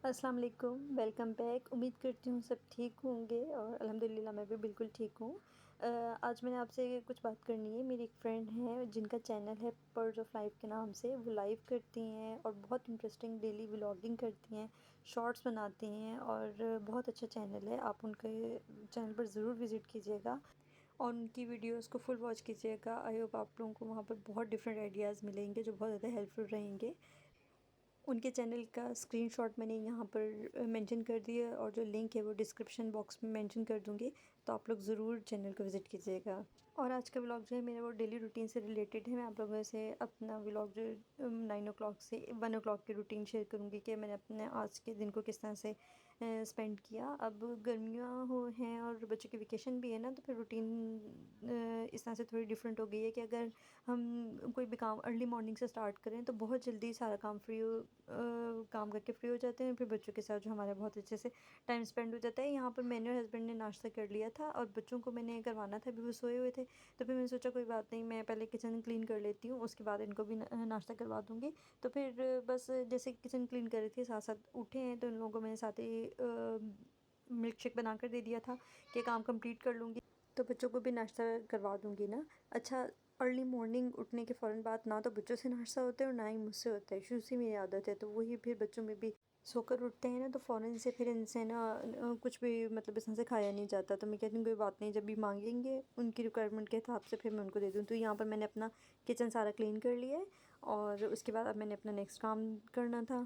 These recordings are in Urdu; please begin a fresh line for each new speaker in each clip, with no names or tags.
السلام علیکم، ویلکم بیک۔ امید کرتی ہوں سب ٹھیک ہوں گے اور الحمدللہ میں بھی بالکل ٹھیک ہوں۔ آج میں نے آپ سے کچھ بات کرنی ہے۔ میری ایک فرینڈ ہے جن کا چینل ہے پرز آف لائف کے نام سے، وہ لائیو کرتی ہیں اور بہت انٹرسٹنگ ڈیلی ولاگنگ کرتی ہیں، شارٹس بناتی ہیں اور بہت اچھا چینل ہے۔ آپ ان کے چینل پر ضرور وزٹ کیجیے گا اور ان کی ویڈیوز کو فل واچ کیجیے گا۔ آئی ہوپ آپ لوگوں کو وہاں پر بہت ڈفرینٹ آئیڈیاز ملیں گے جو بہت زیادہ ہیلپ فل رہیں گے۔ ان کے چینل کا اسکرین شاٹ میں نے یہاں پر مینشن کر دیا اور جو لنک ہے وہ ڈسکرپشن باکس میں مینشن کر دوں گی، تو آپ لوگ ضرور چینل کو وزٹ کیجیے گا۔ اور آج کا ولاگ جو ہے میرا وہ ڈیلی روٹین سے ریلیٹڈ ہے۔ میں آپ لوگوں سے اپنا ولاگ جو 9 o'clock سے 1 o'clock کی روٹین شیئر کروں گی کہ میں نے اپنے آج کے دن کو کس طرح سے اسپینڈ کیا۔ اب گرمیاں ہیں اور بچوں کی ویکیشن بھی ہے نا، تو پھر روٹین اس طرح سے تھوڑی ڈفرینٹ ہو گئی ہے کہ اگر ہم کوئی بھی کام ارلی مارننگ سے اسٹارٹ کریں تو بہت جلدی سارا کام کام کر کے فری ہو جاتے ہیں، پھر بچوں کے ساتھ جو ہمارا بہت اچھے سے ٹائم اسپینڈ ہو جاتا ہے۔ یہاں پر میں نے اور ہسبینڈ نے ناشتہ کر لیا تھا اور بچوں کو میں نے کروانا تھا، ابھی وہ سوئے ہوئے تھے، تو پھر میں نے سوچا کوئی بات نہیں، میں پہلے کچن کلین کر لیتی ہوں، اس کے بعد ان کو بھی ناشتہ کروا دوں گی۔ تو پھر بس جیسے کچن کلین کر رہی تھی ساتھ ساتھ اٹھے ہیں، تو ان لوگوں کو میں نے ساتھ ہی ملک شیک بنا کر دے دیا تھا کہ کام کمپلیٹ کر لوں گی تو بچوں کو بھی ناشتہ کروا دوں گی نا۔ اچھا، ارلی مارننگ اٹھنے کے فوراً بعد نہ تو بچوں سے ناشتہ ہوتا ہے اور نہ ہی مجھ سے ہوتا ہے، شروع سے میری عادت ہے، تو وہی پھر بچوں میں بھی سو کر اٹھتے ہیں نا، تو فوراً سے پھر ان سے نا کچھ بھی مطلب اس طرح سے کھایا نہیں جاتا، تو میں کہتی ہوں کوئی بات نہیں، جب بھی مانگیں گے ان کی ریکوائرمنٹ کے حساب سے پھر میں ان کو دے دوں۔ تو یہاں پر میں نے اپنا کچن سارا کلین کر لیا ہے اور اس کے بعد اب میں نے اپنا نیکسٹ کام کرنا تھا۔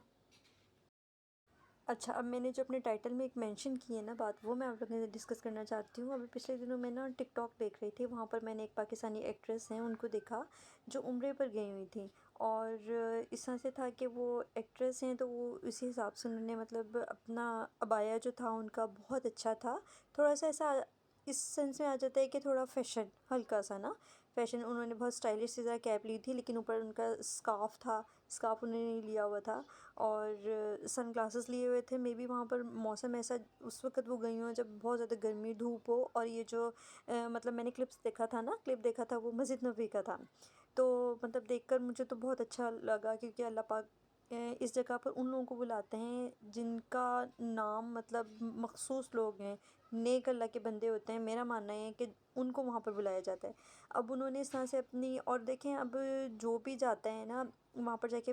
اچھا، اب میں نے جو اپنے ٹائٹل میں ایک مینشن کی ہے نا بات، وہ میں آپ لوگوں سے ڈسکس کرنا چاہتی ہوں۔ ابھی پچھلے دنوں میں نا ٹک ٹاک دیکھ رہی تھی، وہاں پر میں نے ایک پاکستانی ایکٹریس ہیں ان کو دیکھا جو عمرے پر گئی ہوئی تھیں، اور اس طرح سے تھا کہ وہ ایکٹریس ہیں تو وہ اسی حساب سے انہوں نے مطلب اپنا عبایا جو تھا ان کا بہت اچھا تھا، تھوڑا سا ایسا اس سینس میں آ جاتا ہے کہ تھوڑا فیشن ہلکا سا نا فیشن، انہوں نے بہت اسٹائلش سی طرح کیپ لی تھی، لیکن اوپر ان کا اسکارف تھا، اسکارف انہوں نے لیا ہوا تھا اور سن گلاسز لیے ہوئے تھے۔ مے بی وہاں پر موسم ایسا اس وقت وہ گئی ہوں جب بہت زیادہ گرمی دھوپ ہو، اور یہ جو مطلب میں نے کلپ دیکھا تھا وہ مسجد نبوی کا تھا، تو مطلب دیکھ کر مجھے تو بہت اچھا لگا، کیونکہ اللہ پاک اس جگہ پر ان لوگوں کو بلاتے ہیں جن کا نام مطلب مخصوص لوگ ہیں، نیک اللہ کے بندے ہوتے ہیں، میرا ماننا ہے کہ ان کو وہاں پر بلایا جاتا ہے۔ اب انہوں نے اس طرح سے اپنی، اور دیکھیں اب جو بھی جاتا ہے نا وہاں پر جا کے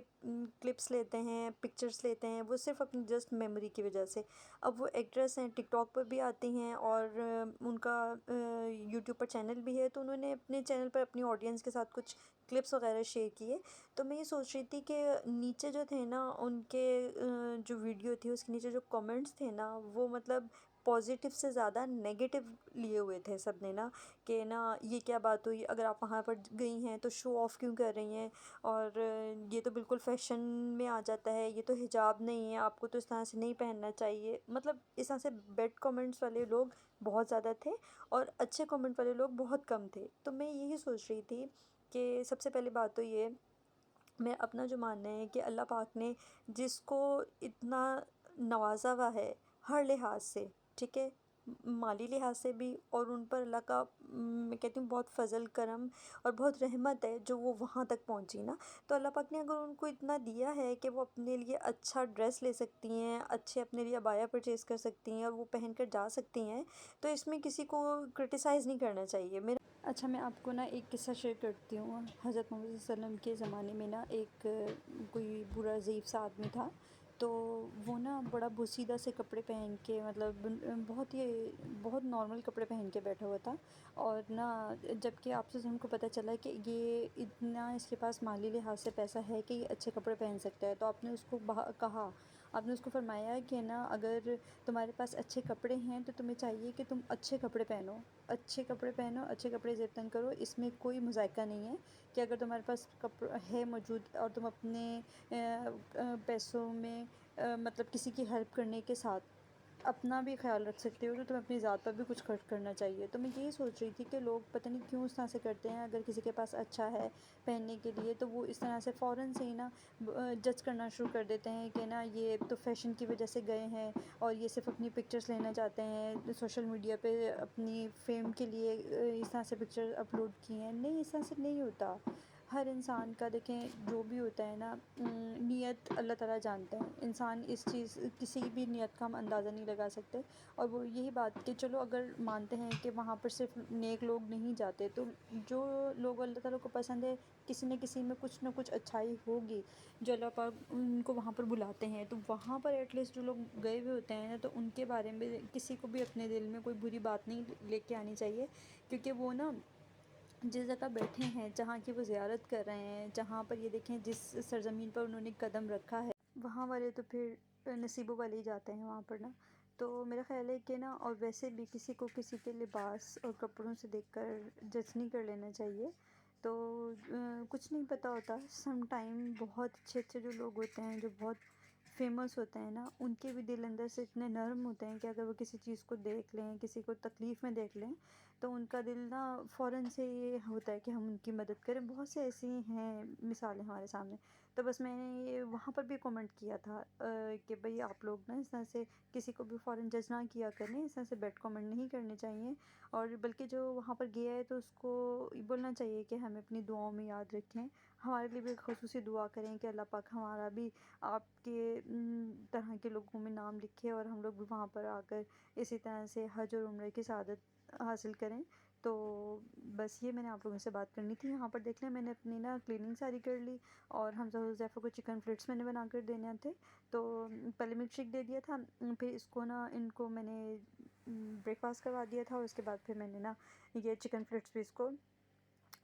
کلپس لیتے ہیں، پکچرس لیتے ہیں، وہ صرف اپنی جسٹ میموری کی وجہ سے۔ اب وہ ایکٹریس ہیں، ٹک ٹاک پر بھی آتی ہیں اور ان کا یوٹیوب پر چینل بھی ہے، تو انہوں نے اپنے چینل پر اپنی آڈینس کے ساتھ کچھ کلپس وغیرہ شیئر کیے، تو میں یہ سوچ رہی تھی کہ نیچے جو تھے نا ان کے جو ویڈیو تھی اس کے نیچے جو کامنٹس تھے نا وہ مطلب پازیٹیو سے زیادہ نیگیٹو لیے ہوئے تھے سب نے نا، کہ نا یہ کیا بات ہوئی، اگر آپ وہاں پر گئی ہیں تو شو آف کیوں کر رہی ہیں، اور یہ تو بالکل فیشن میں آ جاتا ہے، یہ تو حجاب نہیں ہے، آپ کو تو اس طرح سے نہیں پہننا چاہیے، مطلب اس طرح سے بیڈ کامنٹس والے لوگ بہت زیادہ تھے اور اچھے کامنٹ والے لوگ بہت کم تھے۔ تو میں یہی سوچ رہی تھی کہ سب سے پہلی بات تو یہ، میں اپنا جو ماننا ہے کہ اللہ پاک نے جس کو اتنا نوازا ہوا ہے ہر لحاظ سے، ٹھیک ہے، مالی لحاظ سے بھی، اور ان پر اللہ کا میں کہتی ہوں بہت فضل کرم اور بہت رحمت ہے جو وہ وہاں تک پہنچی نا، تو اللہ پاک نے اگر ان کو اتنا دیا ہے کہ وہ اپنے لیے اچھا ڈریس لے سکتی ہیں، اچھے اپنے لیے عبایا پرچیز کر سکتی ہیں اور وہ پہن کر جا سکتی ہیں، تو اس میں کسی کو کرٹیسائز نہیں کرنا چاہیے۔ اچھا، میں آپ کو نا ایک قصہ شیئر کرتی ہوں۔ حضرت محمد صلی اللہ علیہ وسلم کے زمانے میں نا ایک کوئی برا ضعیف سا آدمی تھا، تو وہ نا بڑا بوسیدہ سے کپڑے پہن کے مطلب بہت نارمل کپڑے پہن کے بیٹھا ہوا تھا، اور نا جب کہ آپ سے ہم کو پتہ چلا کہ یہ اتنا اس کے پاس مالی لحاظ سے پیسہ ہے کہ یہ اچھے کپڑے پہن سکتا ہے، تو آپ نے اس کو کہا، آپ نے اس کو فرمایا کہ نا اگر تمہارے پاس اچھے کپڑے ہیں تو تمہیں چاہیے کہ تم اچھے کپڑے پہنو، اچھے کپڑے پہنو، اچھے کپڑے زیب تن کرو، اس میں کوئی مذائقہ نہیں ہے کہ اگر تمہارے پاس کپڑا ہے موجود اور تم اپنے پیسوں میں مطلب کسی کی ہیلپ کرنے کے ساتھ اپنا بھی خیال رکھ سکتے ہو، تو تمہیں اپنی ذات پر بھی کچھ خرچ کرنا چاہیے۔ تو میں یہی سوچ رہی تھی کہ لوگ پتہ نہیں کیوں اس طرح سے کرتے ہیں، اگر کسی کے پاس اچھا ہے پہننے کے لیے تو وہ اس طرح سے فوراً سے ہی نا جج کرنا شروع کر دیتے ہیں کہ نا یہ تو فیشن کی وجہ سے گئے ہیں اور یہ صرف اپنی پکچرز لینا چاہتے ہیں، سوشل میڈیا پہ اپنی فیم کے لیے اس طرح سے پکچر اپلوڈ کی ہیں۔ نہیں، اس طرح سے نہیں ہوتا۔ ہر انسان کا دیکھیں جو بھی ہوتا ہے نا، نیت اللہ تعالیٰ جانتا ہے. انسان اس چیز کسی بھی نیت کا ہم اندازہ نہیں لگا سکتے. اور وہ یہی بات کہ چلو اگر مانتے ہیں کہ وہاں پر صرف نیک لوگ نہیں جاتے، تو جو لوگ اللہ تعالیٰ کو پسند ہے، کسی نہ کسی میں کچھ نہ کچھ اچھائی ہوگی جو اللہ پاک ان کو وہاں پر بلاتے ہیں. تو وہاں پر ایٹ لیسٹ جو لوگ گئے ہوئے ہوتے ہیں نا، تو ان کے بارے میں کسی کو بھی اپنے دل میں کوئی بری بات نہیں لے کے آنی چاہیے. کیونکہ وہ نا جس جگہ بیٹھے ہیں، جہاں کی وہ زیارت کر رہے ہیں، جہاں پر یہ دیکھیں جس سرزمین پر انہوں نے قدم رکھا ہے، وہاں والے تو پھر نصیبوں والے ہی جاتے ہیں وہاں پر نا. تو میرا خیال ہے کہ نا، اور ویسے بھی کسی کو کسی کے لباس اور کپڑوں سے دیکھ کر جج نہیں کر لینا چاہیے. تو کچھ نہیں پتہ ہوتا، سم ٹائم بہت اچھے اچھے جو لوگ ہوتے ہیں، جو بہت فیمس ہوتے ہیں نا، ان کے بھی دل اندر سے اتنے نرم ہوتے ہیں کہ اگر وہ کسی چیز کو دیکھ لیں، کسی کو تکلیف میں دیکھ لیں، تو ان کا دل نا فوراً سے یہ ہوتا ہے کہ ہم ان کی مدد کریں. بہت سے ایسی ہیں مثالیں ہمارے سامنے. تو بس میں نے یہ وہاں پر بھی کومنٹ کیا تھا کہ بھئی آپ لوگ نا اس طرح سے کسی کو بھی فوراً جج نہ کیا کریں، اس طرح سے بیڈ کومنٹ نہیں کرنے چاہیے. اور بلکہ جو وہاں پر گیا ہے تو اس کو بولنا چاہیے کہ ہمیں اپنی دعاؤں میں یاد رکھیں، ہمارے لیے بھی خصوصی دعا کریں کہ اللہ پاک ہمارا بھی آپ کے طرح کے لوگوں میں نام لکھے، اور ہم لوگ بھی وہاں پر آ کر اسی طرح سے حج اور عمرے کی سعادت حاصل کریں. تو بس یہ میں نے آپ لوگوں سے بات کرنی تھی. یہاں پر دیکھ لیں میں نے اپنی نا کلیننگ ساری کر لی، اور حمزہ حذیفہ کو چکن فلیٹس میں نے بنا کر دینے تھے. تو پہلے ملک شیک دے دیا تھا، پھر اس کو نا ان کو میں نے بریک فاسٹ کروا دیا تھا، اور اس کے بعد پھر میں نے نا یہ چکن فلیٹس بھی اس کو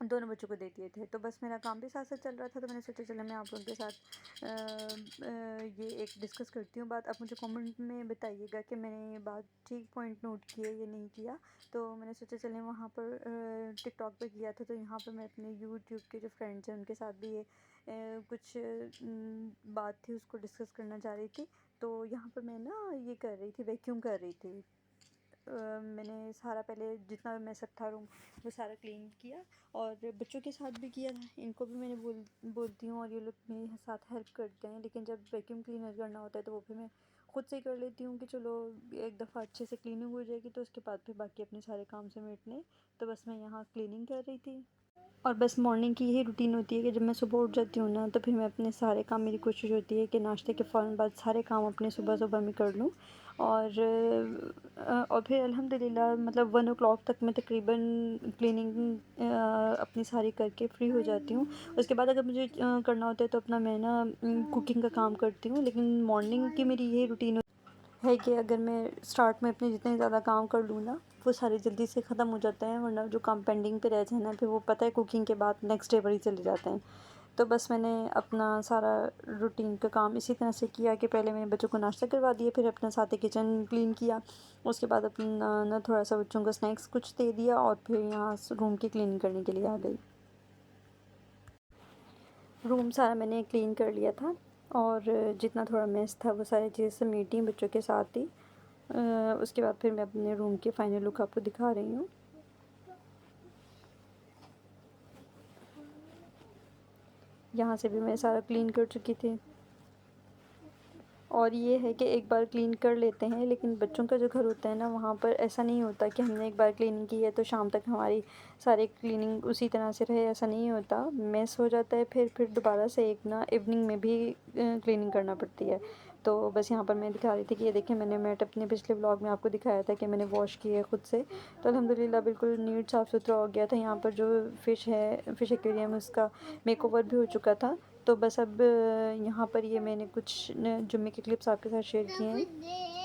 دونوں بچوں کو دے دیے تھے. تو بس میرا کام بھی ساتھ ساتھ چل رہا تھا. تو میں نے سوچا چلیں میں آپ لوگوں کے ساتھ یہ ایک ڈسکس کرتی ہوں بات. اب مجھے کامنٹ میں بتائیے گا کہ میں نے یہ بات ٹھیک پوائنٹ نوٹ کیے یا نہیں کیا. تو میں نے سوچا چلیں وہاں پر ٹک ٹاک پہ کیا تھا، تو یہاں پر میں اپنے یوٹیوب کے جو فرینڈس ہیں ان کے ساتھ بھی یہ کچھ بات تھی اس کو ڈسکس کرنا چاہ رہی تھی. تو یہاں پر میں نا یہ کر رہی تھی، ویکیوم کر رہی تھی. میں نے سارا پہلے جتنا میں سب تھا روم وہ سارا کلین کیا، اور بچوں کے ساتھ بھی کیا. ان کو بھی میں نے بولتی ہوں، اور یہ لوگ میرے ساتھ ہیلپ کرتے ہیں. لیکن جب ویکیوم کلینر کرنا ہوتا ہے تو وہ پھر میں خود سے ہی کر لیتی ہوں کہ چلو ایک دفعہ اچھے سے کلیننگ ہو جائے گی تو اس کے بعد پھر باقی اپنے سارے کام سمیٹنے. تو بس میں یہاں کلیننگ کر رہی تھی. اور بس مارننگ کی یہی روٹین ہوتی ہے کہ جب میں صبح اٹھ جاتی ہوں نا، تو پھر میں اپنے سارے کام، میری کوشش ہوتی ہے کہ ناشتے کے فوراً بعد سارے کام اپنے صبح میں کر لوں. اور پھر الحمد للہ مطلب 1 o'clock تک میں تقریباً کلیننگ اپنی ساری کر کے فری ہو جاتی ہوں. اس کے بعد اگر مجھے کرنا ہوتا ہے تو اپنا میں نا کوکنگ کا کام کرتی ہوں. لیکن مارننگ کی میری یہی روٹین ہے کہ اگر میں اسٹارٹ میں اپنے جتنے زیادہ کام کر لوں نا، وہ سارے جلدی سے ختم ہو جاتے ہیں، ورنہ جو کام پینڈنگ پہ رہ جائیں نا، پھر وہ پتہ ہے کوکنگ کے بعد نیکسٹ ڈے پر ہی چلے جاتے ہیں. تو بس میں نے اپنا سارا روٹین کا کام اسی طرح سے کیا کہ پہلے میں نے بچوں کو ناشتہ کروا دیا، پھر اپنا ساتھ کچن کلین کیا، اس کے بعد اپنا نا تھوڑا سا بچوں کو اسنیکس کچھ دے دیا، اور پھر یہاں روم کی کلیننگ کرنے کے لیے آ گئی. روم سارا میں نے کلین کر لیا تھا، اور جتنا تھوڑا میس تھا وہ ساری چیزیں سمیٹی بچوں کے ساتھ ہی. اس کے بعد پھر میں اپنے روم کی فائنل لک آپ کو دکھا رہی ہوں. یہاں سے بھی میں سارا کلین کر چکی تھی. اور یہ ہے کہ ایک بار کلین کر لیتے ہیں، لیکن بچوں کا جو گھر ہوتا ہے نا، وہاں پر ایسا نہیں ہوتا کہ ہم نے ایک بار کلیننگ کی ہے تو شام تک ہماری ساری کلیننگ اسی طرح سے رہے. ایسا نہیں ہوتا، میس ہو جاتا ہے. پھر دوبارہ سے ایک نا ایوننگ میں بھی کلیننگ کرنا پڑتی ہے. تو بس یہاں پر میں دکھا رہی تھی کہ یہ دیکھیں میں نے میٹ اپنے پچھلے ولاگ میں آپ کو دکھایا تھا کہ میں نے واش کی ہے خود سے. تو الحمد للہ بالکل نیٹ صاف ستھرا ہو گیا تھا. یہاں پر جو فش ایکویریم اس کا میک اوور بھی ہو چکا تھا. تو بس اب یہاں پر یہ میں نے کچھ جمعے کے کلپس آپ کے ساتھ شیئر کیے ہیں.